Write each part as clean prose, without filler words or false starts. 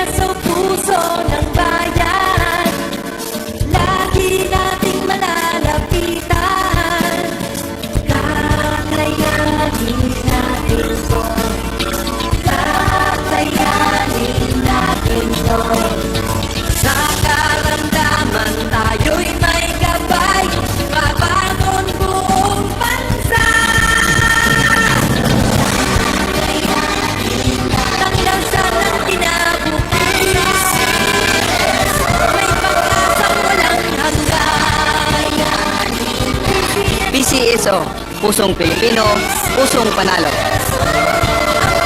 PCSO, puso ng bayan, lagi nating malalapitan. Kakayanin natin to, kakayanin natin to. Sa karamdaman tayo'y may gabay, babangon buong bansa. Tanglasan ang kinabukasan, may pag-asang walang hanggan. PCSO, pusong Pilipino, pusong panalo.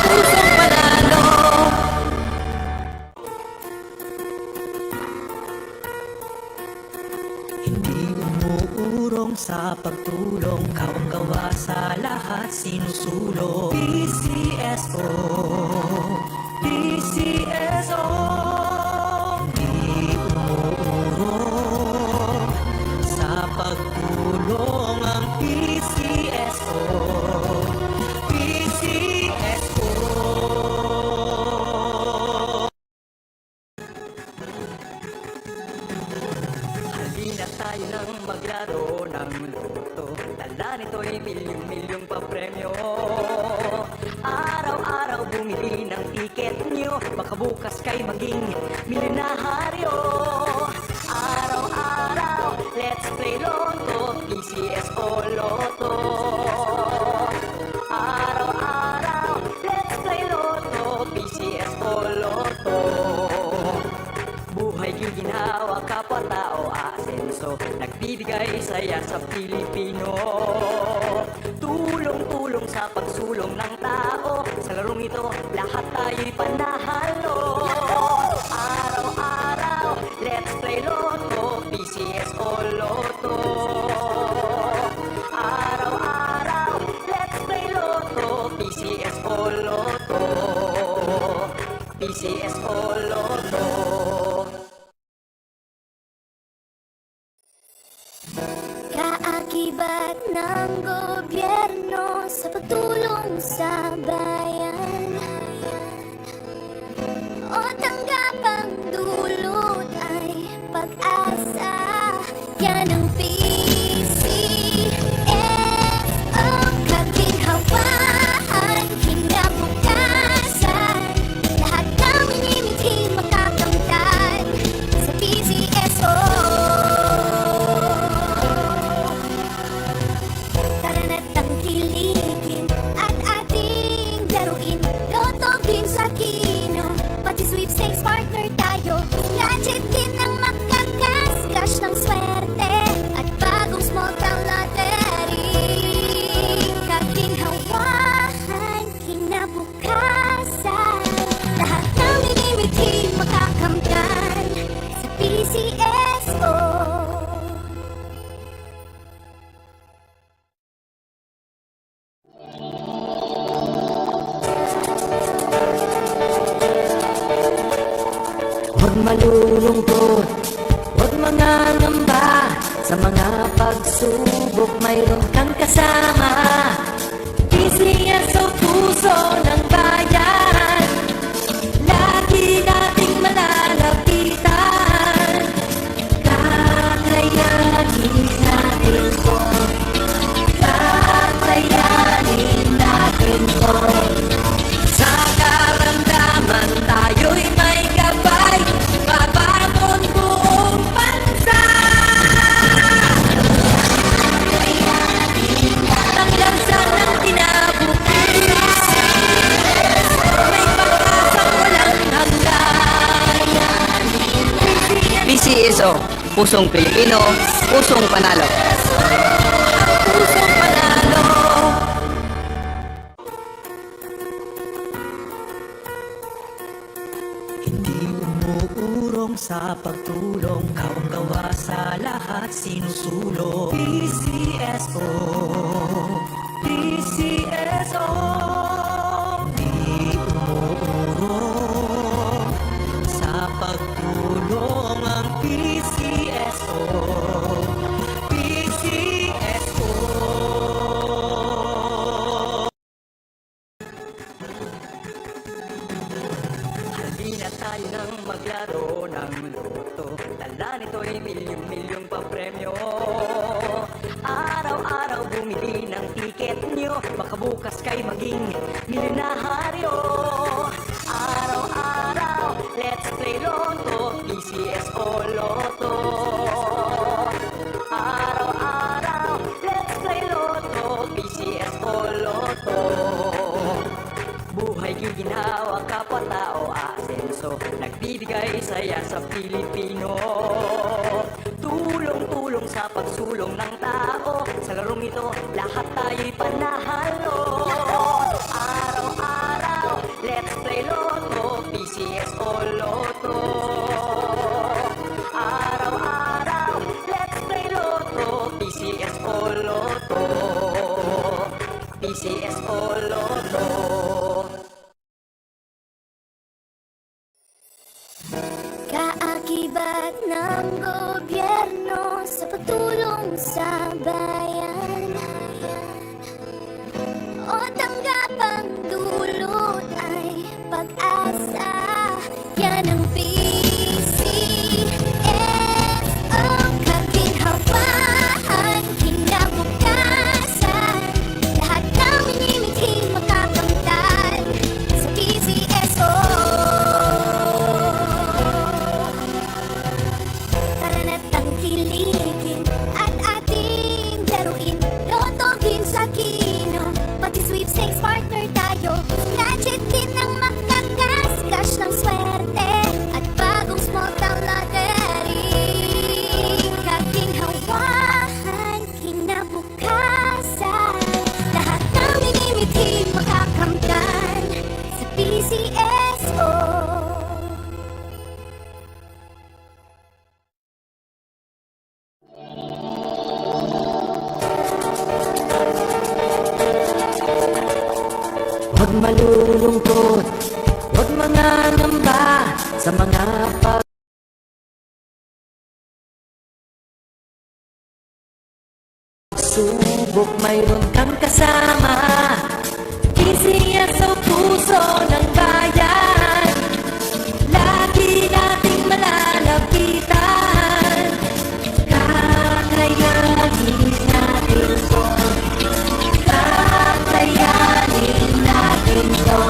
Pusong panalo. Hindi umuurong sa pagtulong, kawang-gawa sa lahat sinusulong. PCSO, PCSO. Hindi umuurong sa pagtulong ang PCSO, PCSO. Halina tayo nang maglaro ng loto, dala nito'y milyong-milyong papremyo. Araw-araw bumili ng tiket nyo, baka bukas kay maging milyonaryo. Araw-araw, let's play Lotto, PCSO Lotto. Araw-araw, let's play Lotto, PCSO Lotto. Buhay ginhawa, kapwa-tao, asenso, nagbibigay saya sa Pilipino. Tulong-tulong sa pagsulong ng tao, sa larong ito, lahat tayo'y panahalo. Araw-araw, let's play Lotto, PCSO Lotto. Araw-araw, let's play Lotto, PCSO Lotto. PCSO Lotto. Kaakibat ng gobyerno sa pagtulong sa bayan, o tanggap ang dulot ay pag-asa. Yan ang PCSO, kaginhawaan, kinabukasan, lahat ng minimiting makakamtan sa PCSO. Tara na't tangkilikin at ating laruin, Lotto din sa kino, pati sweepstakes partner tayo. Gadget din ang makakas-cash ng swerte at bagong small town lottery. Kaginhawahan, kinabukasan, lahat ng minimiting makakamtan sa PCSO. Huwag malulungkot, huwag mangangamba, sa mga pagsubok mayroon kang kasama. PCSO, puso ng bayan, lagi nating malalapitan. Kakayanin natin to, kakayanin natin to. Sa karamdaman tayo'y may gabay, babangon buong bansa. Tanglasan ang kinabukasan, may pag-asang walang hanggan. PCSO, pusong Pilipino, pusong panalo. Pusong panalo. Hindi umuurong sa pagtulong, kawang-gawa sa lahat sinusulong. PCSO, PCSO. Hindi umuurong sa pagtulong ang PCSO, PCSO. Halina tayo nang maglaro ng loto. Dala nito'y milyong-milyong papremyo. Araw-araw bumili ng tiket nyo, baka bukas kay maging milyonaryo. Araw-araw, let's play Lotto, PCS o Lotto. Araw-araw, let's play Lotto, PCS o Lotto. Buhay giginhawa, kapwa-tao asenso, nagbibigay saya sa Pilipino. Tulong-tulong sa pagsulong ng tao, sa larong ito lahat tayo'y panahalo. Araw-araw, let's play Lotto, PCS o Lotto. Araw-araw, let's play Lotto, PCS o Lotto. PCS o Lotto. Kaakibat ng gobyerno sa pagtulong sa bayan, o tanggapang dulot ay pag-asa. Yan ang PCSO, kaginhawaan, kinabukasan. Lahat ng minimiting makakamtan sa PCSO. Tara na't tangkilikin at ating laruin. Lotto din sa kino, pati sweepstakes partner tayo. Gadget din ang makakas-cash ng swerte at bagong small town lottery. Kaginhawahan, kinabukasan. Lahat ng minimiting makakamtan sa PCSO. Huwag malulungkot, huwag mangangamba sa mga pagsubok, mayroon kang kasama. PCS sa puso ng bayan, lagi nating malalapitan. Kakayanin natin to, kakayanin natin to.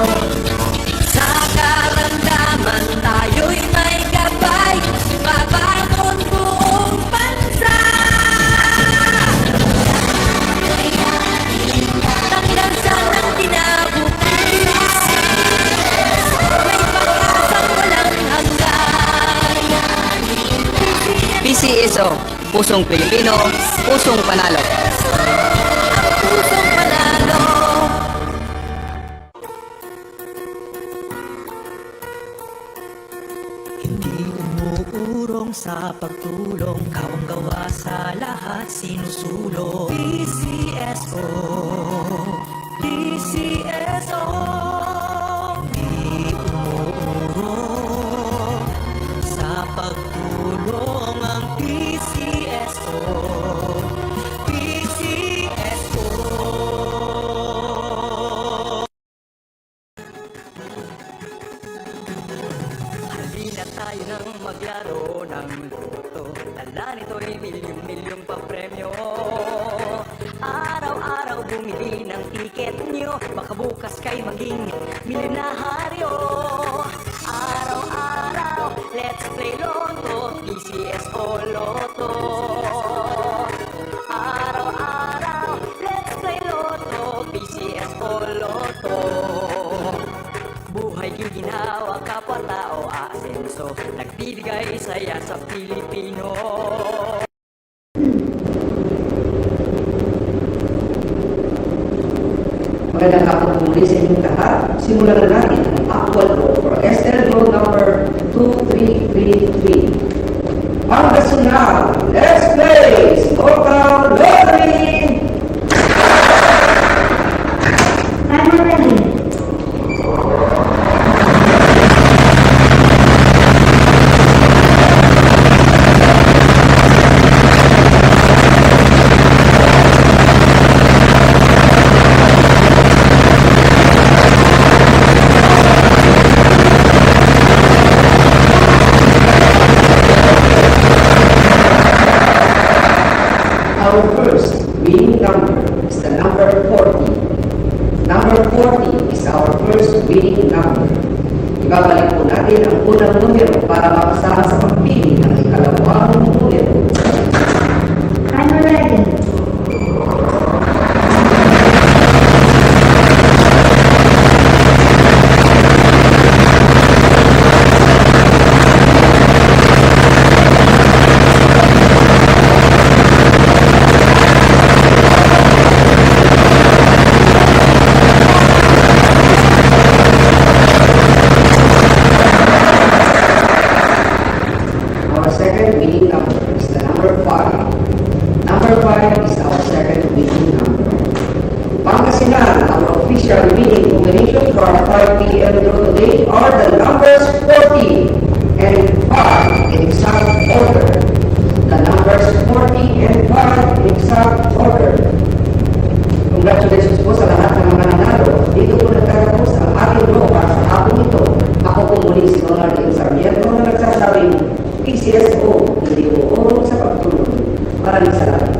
Sa karamdaman tayo'y may gabay, babangon buong bansa. Tanglansan ng tinabukas, may pag-asang walang hanggan. PCSO, pusong Pilipino, pusong panalo. Pusong panalo. Hindi umuurong sa pagtulong, kawang-gawa sa lahat sinusulong. PCSO, PCSO. Hindi umuurong sa pagtulong ang PCSO, PCSO. Halina tayo nang maglaro ng loto. Dala nito'y milyong-milyong papremyo. Araw-araw bumili ng tiket nyo, baka bukas kay maging milyonaryo. Araw-araw, let's play Lotto, PCS o Lotto. Araw-araw, let's play Lotto, PCS o Lotto. Buhay giginhawa, kapwa-tao asenso, nagbibigay saya sa Pilipino. Magandang hapon muli sa inyong lahat. Simulan na natin ang actual draw for SL draw number 2333. Ang kasunod, let's play Total Lottery! I'm ready. Ibabalik po natin ang unang numero para makasama sa pagpili ng ikalawang numero. I'm ready. Our second winning number is the number 5. Number 5 is our second winning number. Pangasinan, our official winning combination for our 5 p.m. draw today are the numbers 40 and 5 in exact order. The numbers 40 and 5 in exact order. Congratulations po sa lahat ng mga nanalo. Dito po nagtatapos ang ating draw para sa hapon ito. Ako po muli si Ronald M. Sarmiento na nagsasabing PCSO, hindi po sa pagtulong. Maraming salamat.